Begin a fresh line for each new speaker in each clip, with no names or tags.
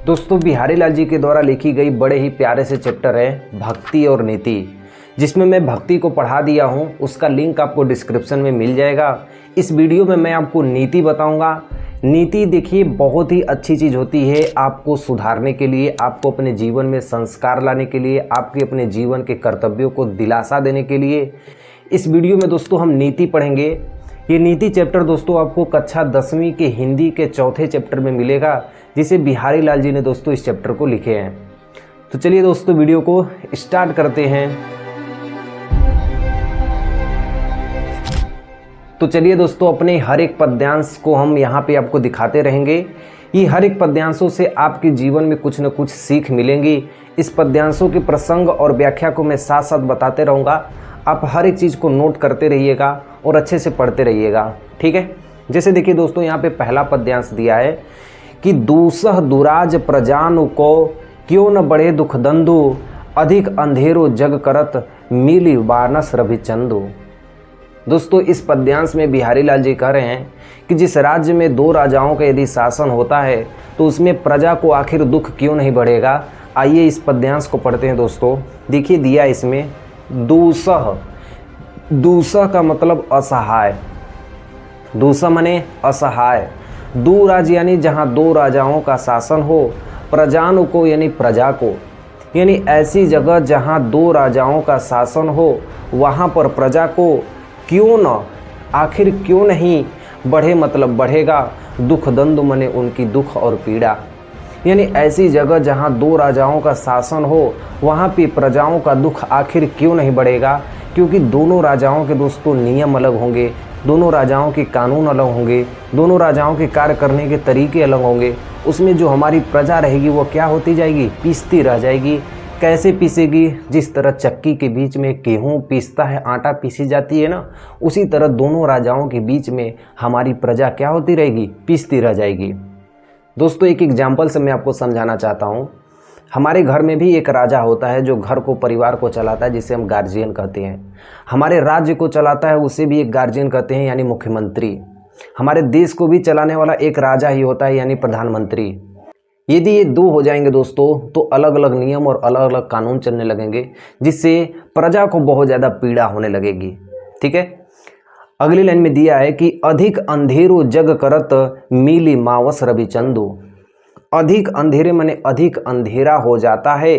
दोस्तों बिहारी लाल जी के द्वारा लिखी गई बड़े ही प्यारे से चैप्टर है भक्ति और नीति, जिसमें मैं भक्ति को पढ़ा दिया हूं। उसका लिंक आपको डिस्क्रिप्शन में मिल जाएगा। इस वीडियो में मैं आपको नीति बताऊंगा। नीति देखिए बहुत ही अच्छी चीज़ होती है आपको सुधारने के लिए, आपको अपने जीवन में संस्कार लाने के लिए, आपके अपने जीवन के कर्तव्यों को दिलासा देने के लिए। इस वीडियो में दोस्तों हम नीति पढ़ेंगे। ये नीति चैप्टर दोस्तों आपको कक्षा 10वीं के हिंदी के चौथे चैप्टर में मिलेगा, जिसे बिहारी लाल जी ने दोस्तों इस चैप्टर को लिखे हैं। तो चलिए दोस्तों वीडियो को स्टार्ट करते हैं। तो चलिए दोस्तों अपने हर एक पद्यांश को हम यहाँ पे आपको दिखाते रहेंगे। ये हर एक पद्यांशों से आपके जीवन में कुछ न कुछ सीख मिलेंगी। इस पद्यांशों के प्रसंग और व्याख्या को मैं साथ साथ बताते रहूँगा। आप हर एक चीज़ को नोट करते रहिएगा और अच्छे से पढ़ते रहिएगा, ठीक है। जैसे देखिए दोस्तों यहाँ पे पहला पद्यांश दिया है कि दूसह दुराज प्रजानु को क्यों न बढ़े दुख दंदु, अधिक अंधेरो जग करत मिली वानस रविचंदु। दोस्तों इस पद्यांश में बिहारी लाल जी कह रहे हैं कि जिस राज्य में दो राजाओं का यदि शासन होता है तो उसमें प्रजा को आखिर दुख क्यों नहीं बढ़ेगा। आइए इस पद्यांश को पढ़ते हैं दोस्तों। देखिए दिया इसमें दूसह, दूसह का मतलब असहाय, दूसह माने असहाय। दो राज्य यानी जहाँ दो राजाओं का शासन हो, प्रजानु को यानी प्रजा को, यानी ऐसी जगह जहाँ दो राजाओं का शासन हो वहाँ पर प्रजा को क्यों न, आखिर क्यों नहीं बढ़े मतलब बढ़ेगा दुख दंदु मने उनकी दुख और पीड़ा। यानी ऐसी जगह जहाँ दो राजाओं का शासन हो वहाँ पे प्रजाओं का दुख आखिर क्यों नहीं बढ़ेगा, क्योंकि दोनों राजाओं के दोस्तों नियम अलग होंगे, दोनों राजाओं के कानून अलग होंगे, दोनों राजाओं के कार्य करने के तरीके अलग होंगे। उसमें जो हमारी प्रजा रहेगी वो क्या होती जाएगी, पीसती रह जाएगी। कैसे पीसेगी, जिस तरह चक्की के बीच में गेहूँ पीसता है, आटा पीसी जाती है ना, उसी तरह दोनों राजाओं के बीच में हमारी प्रजा क्या होती रहेगी, पीसती रह जाएगी। दोस्तों एक एग्जाम्पल से मैं आपको समझाना चाहता हूँ। हमारे घर में भी एक राजा होता है जो घर को, परिवार को चलाता है, जिसे हम गार्जियन कहते हैं। हमारे राज्य को चलाता है उसे भी एक गार्जियन कहते हैं, यानी मुख्यमंत्री। हमारे देश को भी चलाने वाला एक राजा ही होता है, यानी प्रधानमंत्री। यदि ये दो हो जाएंगे दोस्तों तो अलग अलग नियम और अलग अलग कानून चलने लगेंगे, जिससे प्रजा को बहुत ज़्यादा पीड़ा होने लगेगी, ठीक है। अगली लाइन में दिया है कि अधिक अंधेरो जग करत मिली मावस रविचंदु। अधिक अंधेरे मने अधिक अंधेरा हो जाता है।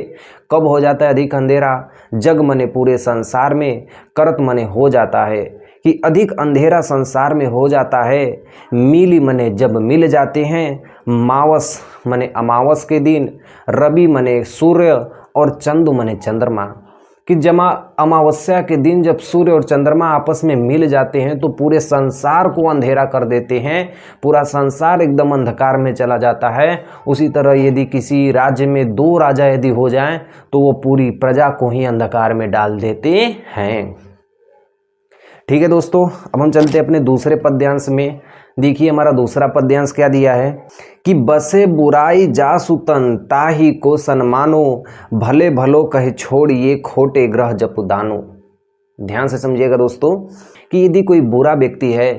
कब हो जाता है अधिक अंधेरा, जग मने पूरे संसार में, करत मने हो जाता है, कि अधिक अंधेरा संसार में हो जाता है। मिली मने जब मिल जाते हैं, मावस मने अमावस के दिन, रवि मने सूर्य और चंदु मने चंद्रमा, कि जमा अमावस्या के दिन जब सूर्य और चंद्रमा आपस में मिल जाते हैं तो पूरे संसार को अंधेरा कर देते हैं, पूरा संसार एकदम अंधकार में चला जाता है। उसी तरह यदि किसी राज्य में दो राजा यदि हो जाएं तो वो पूरी प्रजा को ही अंधकार में डाल देते हैं, ठीक है दोस्तों। अब हम चलते हैं अपने दूसरे पद्यांश में। देखिए हमारा दूसरा पद्यांश क्या दिया है कि बसे बुराई जासु तन ताही को सन्मानो, भले भलो कहे छोड़िए खोटे ग्रह जपुदानो। ध्यान से समझिएगा दोस्तों कि यदि कोई बुरा व्यक्ति है,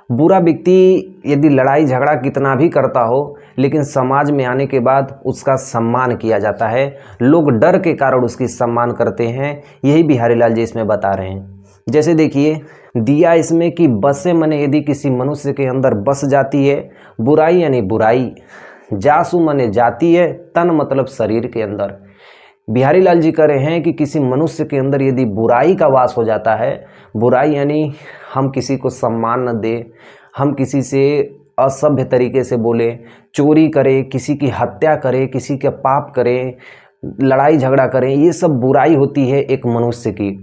बुरा व्यक्ति यदि लड़ाई झगड़ा कितना भी करता हो, लेकिन समाज में आने के बाद उसका सम्मान किया जाता है, लोग डर के कारण उसकी सम्मान करते हैं। यही बिहारी लाल जी इसमें बता रहे हैं। जैसे देखिए दिया इसमें कि बसे मने यदि किसी मनुष्य के अंदर बस जाती है, बुराई यानी बुराई, जासु मने जाती है, तन मतलब शरीर के अंदर। बिहारी लाल जी कह रहे हैं कि किसी मनुष्य के अंदर यदि बुराई का वास हो जाता है, बुराई यानी हम किसी को सम्मान न दे, हम किसी से असभ्य तरीके से बोले, चोरी करे, किसी की हत्या करे, किसी का पाप करे, लड़ाई झगड़ा करें, ये सब बुराई होती है एक मनुष्य की।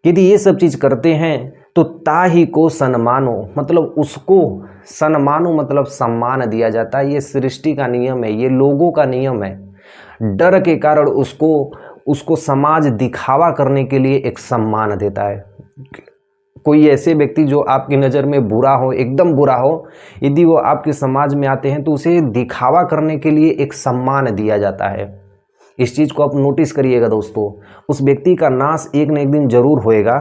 यदि ये सब चीज़ करते हैं तो ताही को सन्मानो, मतलब उसको सन्मानो मतलब सम्मान दिया जाता है। ये सृष्टि का नियम है, ये लोगों का नियम है। डर के कारण उसको समाज दिखावा करने के लिए एक सम्मान देता है। कोई ऐसे व्यक्ति जो आपकी नज़र में बुरा हो, एकदम बुरा हो, यदि वो आपके समाज में आते हैं तो उसे दिखावा करने के लिए एक सम्मान दिया जाता है। इस चीज़ को आप नोटिस करिएगा दोस्तों। उस व्यक्ति का नाश एक न एक दिन जरूर होएगा।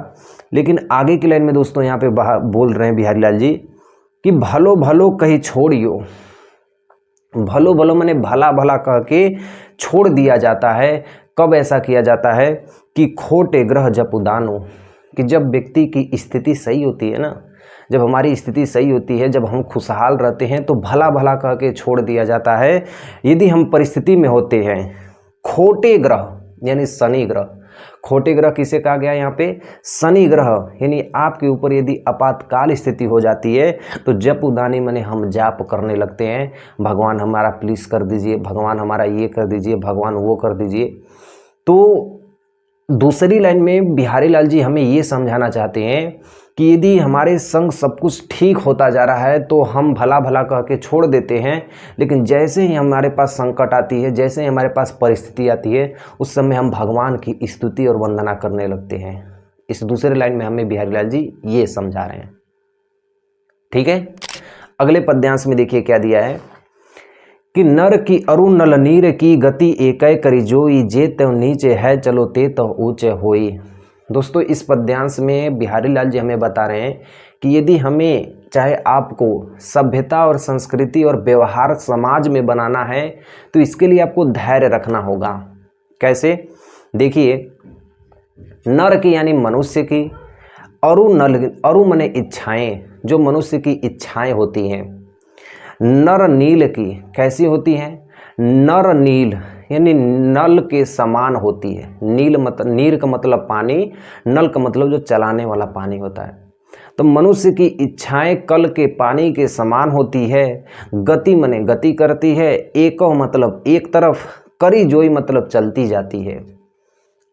लेकिन आगे की लाइन में दोस्तों यहाँ पे बोल रहे हैं बिहारी लाल जी कि भलो भलो कहीं छोड़ियो, भलो भलो माने भला भला कह के छोड़ दिया जाता है। कब ऐसा किया जाता है कि खोटे ग्रह जप उदानो, कि जब व्यक्ति की स्थिति सही होती है ना, जब हमारी स्थिति सही होती है, जब हम खुशहाल रहते हैं तो भला भला कह के छोड़ दिया जाता है। यदि हम परिस्थिति में होते हैं, खोटे ग्रह यानी शनि ग्रह, खोटे ग्रह किसे कहा गया यहाँ पे, शनि ग्रह, यानी आपके ऊपर यदि आपातकाल स्थिति हो जाती है तो जप उदानी माने हम जाप करने लगते हैं, भगवान हमारा प्लीज कर दीजिए, भगवान हमारा ये कर दीजिए, भगवान वो कर दीजिए। तो दूसरी लाइन में बिहारी लाल जी हमें ये समझाना चाहते हैं कि यदि हमारे संग सब कुछ ठीक होता जा रहा है तो हम भला भला कह के छोड़ देते हैं, लेकिन जैसे ही हमारे पास संकट आती है, जैसे ही हमारे पास परिस्थिति आती है, उस समय हम भगवान की स्तुति और वंदना करने लगते हैं। इस दूसरे लाइन में हमें बिहारी लाल जी ये समझा रहे हैं। ठीक है, अगले पद्यांश में देखिए क्या दिया है कि नर की अरु नल नीर की गति एकै करी जोई, जे त्यों नीचे है चलो ते तो ऊंचे होई। दोस्तों इस पद्यांश में बिहारी लाल जी हमें बता रहे हैं कि यदि हमें, चाहे आपको सभ्यता और संस्कृति और व्यवहार समाज में बनाना है तो इसके लिए आपको धैर्य रखना होगा। कैसे, देखिए, नर की यानी मनुष्य की, अरु नल, अरु माने इच्छाएं, जो मनुष्य की इच्छाएं होती हैं। नर नील की कैसी होती है, नर नील यानी नल के समान होती है। नीर का मतलब पानी, नल का मतलब जो चलाने वाला पानी होता है। तो मनुष्य की इच्छाएं कल के पानी के समान होती है। गति माने गति करती है, एको मतलब एक तरफ, करी जोई मतलब चलती जाती है।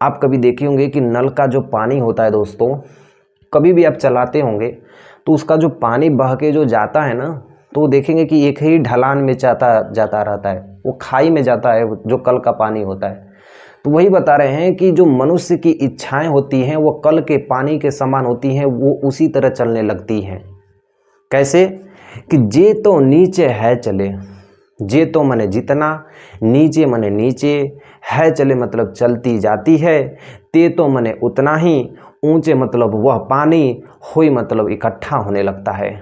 आप कभी देखे होंगे कि नल का जो पानी होता है दोस्तों, कभी भी आप चलाते होंगे तो उसका जो पानी बह के जो जाता है ना, तो देखेंगे कि एक ही ढलान में जाता रहता है, वो खाई में जाता है, जो कल का पानी होता है। तो वही बता रहे हैं कि जो मनुष्य की इच्छाएं होती हैं वो कल के पानी के समान होती हैं, वो उसी तरह चलने लगती हैं। कैसे कि जे तो नीचे है चले, जे तो माने जितना, नीचे माने नीचे, है चले मतलब चलती जाती है, ते तो माने उतना ही, ऊंचे मतलब वह पानी, होई मतलब इकट्ठा होने लगता है।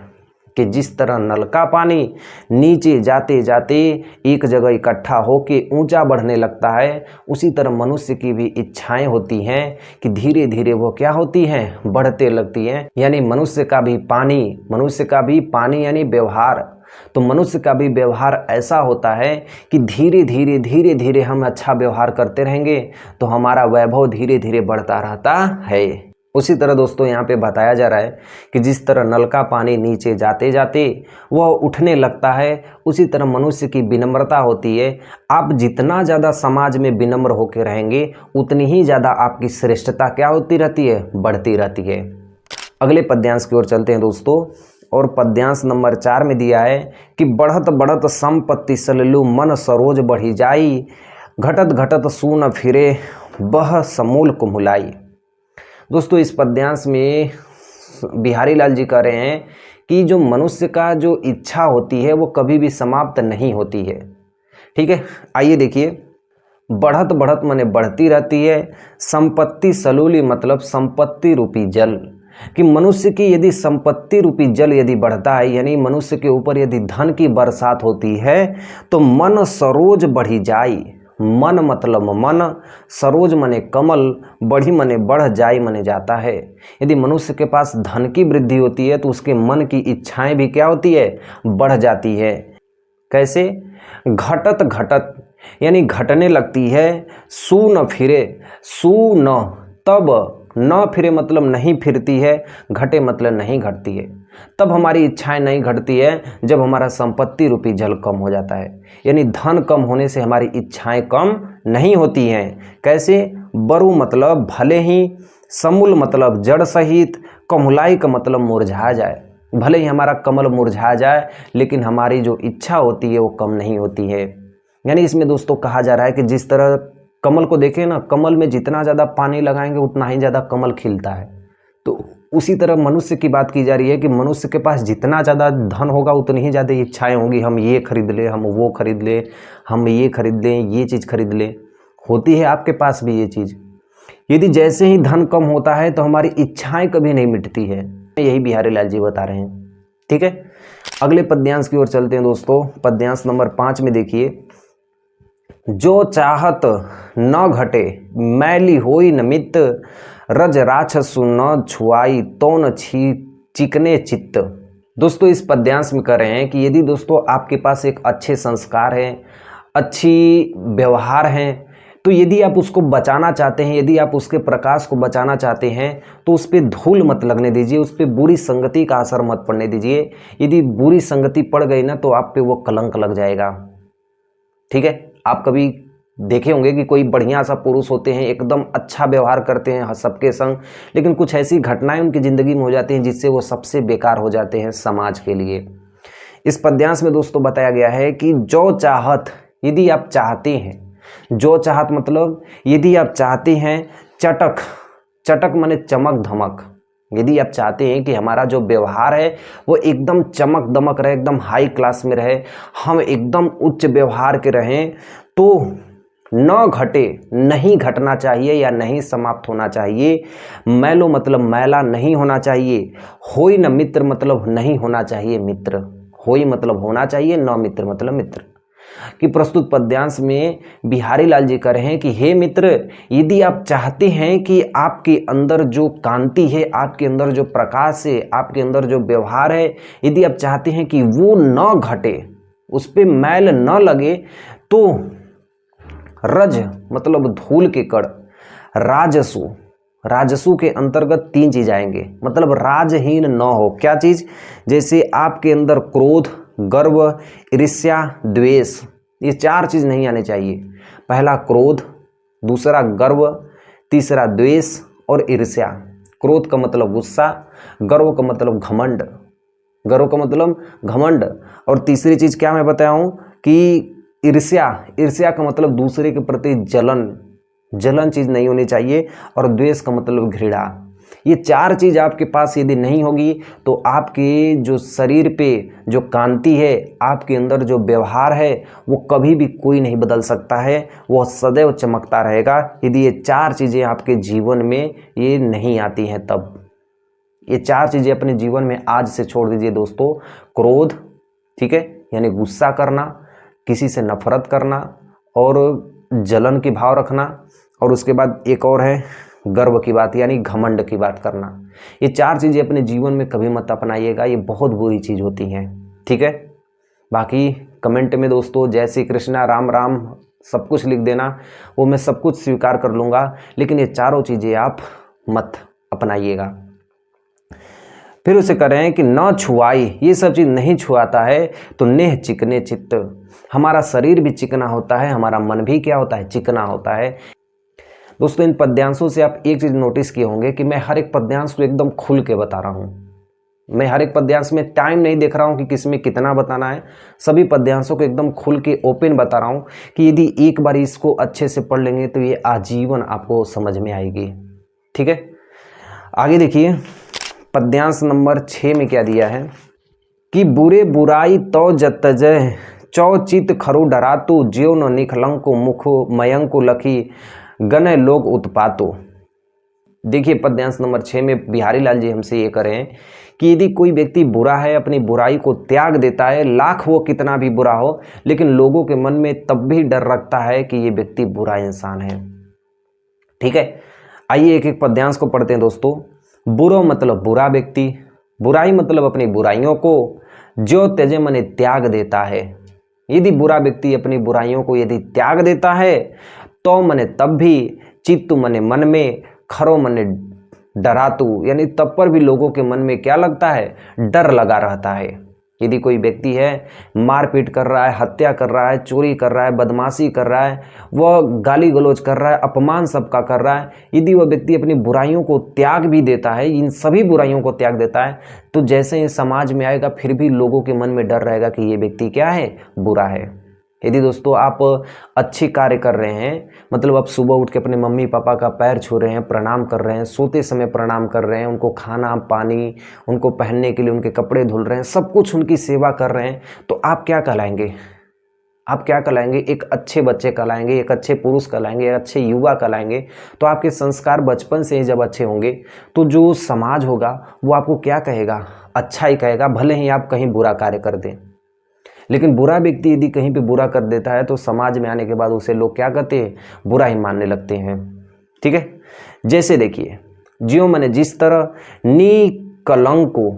कि जिस तरह नल का पानी नीचे जाते जाते एक जगह इकट्ठा होके ऊंचा बढ़ने लगता है, उसी तरह मनुष्य की भी इच्छाएं होती हैं कि धीरे धीरे वो क्या होती हैं, बढ़ते लगती हैं। यानी मनुष्य का भी पानी यानी व्यवहार, तो मनुष्य का भी व्यवहार ऐसा होता है कि धीरे धीरे हम अच्छा व्यवहार करते रहेंगे तो हमारा वैभव धीरे धीरे बढ़ता रहता है। उसी तरह दोस्तों यहाँ पे बताया जा रहा है कि जिस तरह नल का पानी नीचे जाते जाते वह उठने लगता है, उसी तरह मनुष्य की विनम्रता होती है। आप जितना ज़्यादा समाज में विनम्र होकर रहेंगे उतनी ही ज़्यादा आपकी श्रेष्ठता क्या होती रहती है, बढ़ती रहती है। अगले पद्यांश की ओर चलते हैं दोस्तों, और पद्यांश नंबर 4 में दिया है कि बढ़त बढ़त संपत्ति सललू, मन सरोज बढ़ी जाई, घटत घटत सून फिरे, बह समूल कुम्हुलाई। दोस्तों इस पद्यांश में बिहारी लाल जी कह रहे हैं कि जो मनुष्य का जो इच्छा होती है वो कभी भी समाप्त नहीं होती है। ठीक है, आइए देखिए, बढ़त बढ़त माने बढ़ती रहती है, संपत्ति सलूली मतलब संपत्ति रूपी जल, कि मनुष्य की यदि संपत्ति रूपी जल यदि बढ़ता है, यानी मनुष्य के ऊपर यदि धन की बरसात होती है तो मन सरोज बढ़ी जाई। मन मतलब मन, सरोज मने कमल, बढ़ी मने बढ़, जाई मने जाता है। यदि मनुष्य के पास धन की वृद्धि होती है तो उसके मन की इच्छाएं भी क्या होती है, बढ़ जाती है। कैसे, घटत घटत यानी घटने लगती है, सू न फिरे, सू न तब, न फिरे मतलब नहीं फिरती है, घटे मतलब नहीं घटती है। तब हमारी इच्छाएं नहीं घटती है जब हमारा संपत्ति रूपी जल कम हो जाता है, यानी धन कम होने से हमारी इच्छाएं कम नहीं होती हैं। कैसे, बरु मतलब भले ही, समूल मतलब जड़ सहित, कमुलाई का मतलब मुरझा जाए, भले ही हमारा कमल मुरझा जाए लेकिन हमारी जो इच्छा होती है वो कम नहीं होती है। यानी इसमें दोस्तों कहा जा रहा है कि जिस तरह कमल को देखें ना, कमल में जितना ज़्यादा पानी लगाएंगे उतना ही ज़्यादा कमल खिलता है, तो उसी तरह मनुष्य की बात की जा रही है कि मनुष्य के पास जितना ज़्यादा धन होगा उतनी ही ज़्यादा इच्छाएं होंगी, हम ये खरीद ले, हम वो खरीद ले, हम ये खरीद लें, ये चीज़ खरीद ले। होती है आपके पास भी ये चीज़। यदि जैसे ही धन कम होता है तो हमारी इच्छाएं कभी नहीं मिटती है, यही बिहारी लाल जी बता रहे हैं। ठीक है, अगले पद्यांश की ओर चलते हैं दोस्तों। पद्यांश नंबर 5 में देखिए, जो चाहत न घटे मैली होई न मित, रज राक्षसु न छुआई तो न चिकने चित्त। दोस्तों इस पद्यांश में कह रहे हैं कि यदि दोस्तों आपके पास एक अच्छे संस्कार हैं, अच्छी व्यवहार हैं, तो यदि आप उसको बचाना चाहते हैं, यदि आप उसके प्रकाश को बचाना चाहते हैं, तो उस पर धूल मत लगने दीजिए, उस पर बुरी संगति का असर मत पड़ने दीजिए। यदि बुरी संगति पड़ गई ना तो आप पे वो कलंक लग जाएगा। ठीक है, आप कभी देखे होंगे कि कोई बढ़िया सा पुरुष होते हैं, एकदम अच्छा व्यवहार करते हैं सबके संग, लेकिन कुछ ऐसी घटनाएं उनकी ज़िंदगी में हो जाती हैं जिससे वो सबसे बेकार हो जाते हैं समाज के लिए। इस पद्यांश में दोस्तों बताया गया है कि जो चाहत, यदि आप चाहते हैं, जो चाहत मतलब यदि आप चाहते हैं, चटक, चटक माने चमक धमक, यदि आप चाहते हैं कि हमारा जो व्यवहार है वो एकदम चमक दमक रहे, एकदम हाई क्लास में रहे, हम एकदम उच्च व्यवहार के रहें, तो न घटे, नहीं घटना चाहिए या नहीं समाप्त होना चाहिए। मैलो मतलब मैला नहीं होना चाहिए। होई न मित्र मतलब नहीं होना चाहिए मित्र। होई मतलब होना चाहिए, न मित्र मतलब मित्र। कि प्रस्तुत पद्यांश में बिहारी लाल जी कह रहे हैं कि हे मित्र, यदि आप चाहते हैं कि आपके अंदर जो कांति है, आपके अंदर जो प्रकाश है, आपके अंदर जो व्यवहार है, यदि आप चाहते हैं कि वो न घटे, उस पर मैल न लगे, तो रज मतलब धूल के कण, राजसु, राजसु के अंतर्गत 3 चीज आएंगे, मतलब राजहीन न हो। क्या चीज? जैसे आपके अंदर क्रोध, गर्व, ईर्ष्या, द्वेष, ये 4 चीज नहीं आने चाहिए। पहला क्रोध, दूसरा गर्व, तीसरा द्वेष और ईर्ष्या। क्रोध का मतलब गुस्सा, गर्व का मतलब घमंड, गर्व का मतलब घमंड, और तीसरी चीज क्या मैं बताया हूं कि ईर्ष्या, ईर्ष्या का मतलब दूसरे के प्रति जलन, जलन चीज नहीं होनी चाहिए, और द्वेष का मतलब घृणा। ये 4 चीज आपके पास यदि नहीं होगी तो आपके जो शरीर पे जो कांति है, आपके अंदर जो व्यवहार है, वो कभी भी कोई नहीं बदल सकता है, वो सदैव चमकता रहेगा। यदि ये 4 चीजें आपके जीवन में ये नहीं आती हैं तब। ये 4 चीजें अपने जीवन में आज से छोड़ दीजिए दोस्तों। क्रोध, ठीक है, यानी गुस्सा करना, किसी से नफरत करना और जलन की भाव रखना, और उसके बाद एक और है गर्व की बात, यानी घमंड की बात करना। ये 4 चीज़ें अपने जीवन में कभी मत अपनाइएगा, ये बहुत बुरी चीज़ होती हैं। ठीक है, बाकी कमेंट में दोस्तों जय श्री कृष्णा, राम राम सब कुछ लिख देना, वो मैं सब कुछ स्वीकार कर लूँगा, लेकिन ये 4 चीज़ें आप मत अपनाइएगा। फिर उसे कह रहे हैं कि न छुआई, ये सब चीज़ नहीं छुआता है तो नेह चिकने चित्त। हमारा शरीर भी चिकना होता है, हमारा मन भी क्या होता है, चिकना होता है। दोस्तों इन पद्यांशों से आप एक चीज़ नोटिस किए होंगे कि मैं हर एक पद्यांश को एकदम खुल के बता रहा हूँ। मैं हर एक पद्यांश में टाइम नहीं देख रहा हूँ कि किसमें कितना बताना है, सभी पद्यांशों को एकदम खुल के ओपन बता रहा हूँ कि यदि एक बार इसको अच्छे से पढ़ लेंगे तो ये आजीवन आपको समझ में आएगी। ठीक है, आगे देखिए पद्यांश नंबर 6 में क्या दिया है कि बुरे बुराई तो जतजय चौचित खरु डरातु, ज्यो न निखलंको मुखो मयंको लखी गने लोग उत्पातो। देखिए पद्यांश नंबर 6 में बिहारी लाल जी हमसे ये करें कि यदि कोई व्यक्ति बुरा है, अपनी बुराई को त्याग देता है, लाख वो कितना भी बुरा हो, लेकिन लोगों के मन में तब भी डर रखता है कि ये व्यक्ति बुरा इंसान है। ठीक है, आइए एक एक पद्यांश को पढ़ते हैं दोस्तों। बुरो मतलब बुरा व्यक्ति, बुराई मतलब अपनी बुराइयों को, जो त्यजे मने त्याग देता है। यदि बुरा व्यक्ति अपनी बुराइयों को यदि त्याग देता है तो मने तब भी, चित्तु मने मन में, खरो मने डरातु, यानी तब पर भी लोगों के मन में क्या लगता है, डर लगा रहता है। यदि कोई व्यक्ति है मारपीट कर रहा है, हत्या कर रहा है, चोरी कर रहा है, बदमाशी कर रहा है, वह गाली गलौज कर रहा है, अपमान सबका कर रहा है, यदि वह व्यक्ति अपनी बुराइयों को त्याग भी देता है, इन सभी बुराइयों को त्याग देता है, तो जैसे ही समाज में आएगा फिर भी लोगों के मन में डर रहेगा कि ये व्यक्ति क्या है, बुरा है। यदि दोस्तों आप अच्छे कार्य कर रहे हैं, मतलब आप सुबह उठ के अपने मम्मी पापा का पैर छू रहे हैं, प्रणाम कर रहे हैं, सोते समय प्रणाम कर रहे हैं, उनको खाना पानी, उनको पहनने के लिए उनके कपड़े धुल रहे हैं, सब कुछ उनकी सेवा कर रहे हैं, तो आप क्या कहलाएंगे, आप क्या कहलाएंगे, एक अच्छे बच्चे कहलाएंगे, एक अच्छे पुरुष कहलाएंगे, एक अच्छे युवा कहलाएंगे। तो आपके संस्कार बचपन से ही जब अच्छे होंगे तो जो समाज होगा वो आपको क्या कहेगा, अच्छा ही कहेगा, भले ही आप कहीं बुरा कार्य कर दें। लेकिन बुरा व्यक्ति यदि कहीं पे बुरा कर देता है तो समाज में आने के बाद उसे लोग क्या कहते हैं, बुरा ही मानने लगते हैं। ठीक है, जैसे देखिए, ज्यों मैंने जिस तरह निकलंको,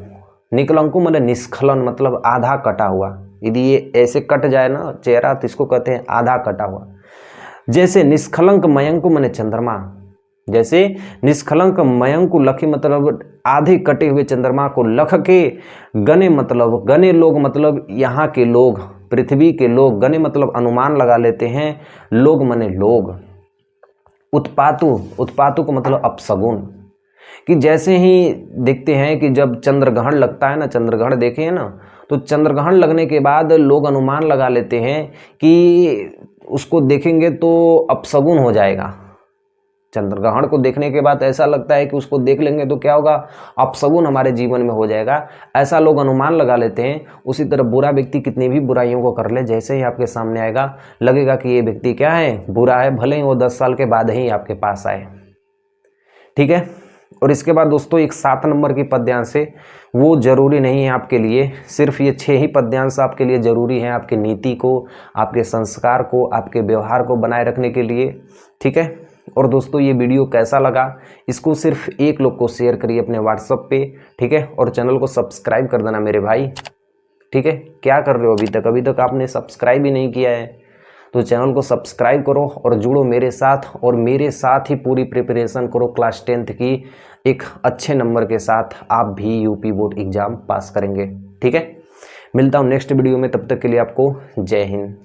निकलंको मतलब निष्कलन, मतलब आधा कटा हुआ। यदि ये ऐसे कट जाए ना चेहरा तो इसको कहते हैं आधा कटा हुआ। जैसे निष्कलंक मयंक माने चंद्रमा, जैसे निष्कलंक मयंक लखी मतलब आधे कटे हुए चंद्रमा को लख के, गने मतलब गने लोग मतलब यहाँ के लोग, पृथ्वी के लोग, गने मतलब अनुमान लगा लेते हैं, लोग माने लोग। उत्पातु, उत्पातु को मतलब अपशगुन, कि जैसे ही देखते हैं कि जब चंद्रग्रहण लगता है ना, चंद्रग्रहण देखे हैं ना, तो चंद्रग्रहण लगने के बाद लोग अनुमान लगा लेते हैं कि उसको देखेंगे तो अपशगुन हो जाएगा। चंद्रग्रहण को देखने के बाद ऐसा लगता है कि उसको देख लेंगे तो क्या होगा, अपशगुन हमारे जीवन में हो जाएगा, ऐसा लोग अनुमान लगा लेते हैं। उसी तरह बुरा व्यक्ति कितनी भी बुराइयों को कर ले, जैसे ही आपके सामने आएगा लगेगा कि ये व्यक्ति क्या है, बुरा है, भले ही वो 10 साल के बाद ही आपके पास आए। ठीक है, और इसके बाद दोस्तों एक 7 नंबर की पद्यांश है, वो जरूरी नहीं है आपके लिए, सिर्फ ये 6 ही पद्यांश आपके लिए जरूरी है, आपकी नीति को, आपके संस्कार को, आपके व्यवहार को बनाए रखने के लिए। ठीक है, और दोस्तों ये वीडियो कैसा लगा, इसको सिर्फ एक लोग को शेयर करिए अपने व्हाट्सएप पे। ठीक है, और चैनल को सब्सक्राइब कर देना मेरे भाई। ठीक है, क्या कर रहे हो अभी तक आपने सब्सक्राइब ही नहीं किया है, तो चैनल को सब्सक्राइब करो और जुड़ो मेरे साथ, और मेरे साथ ही पूरी प्रिपरेशन करो क्लास 10th की, एक अच्छे नंबर के साथ आप भी यूपी बोर्ड एग्जाम पास करेंगे। ठीक है, मिलता हूँ नेक्स्ट वीडियो में, तब तक के लिए आपको जय हिंद।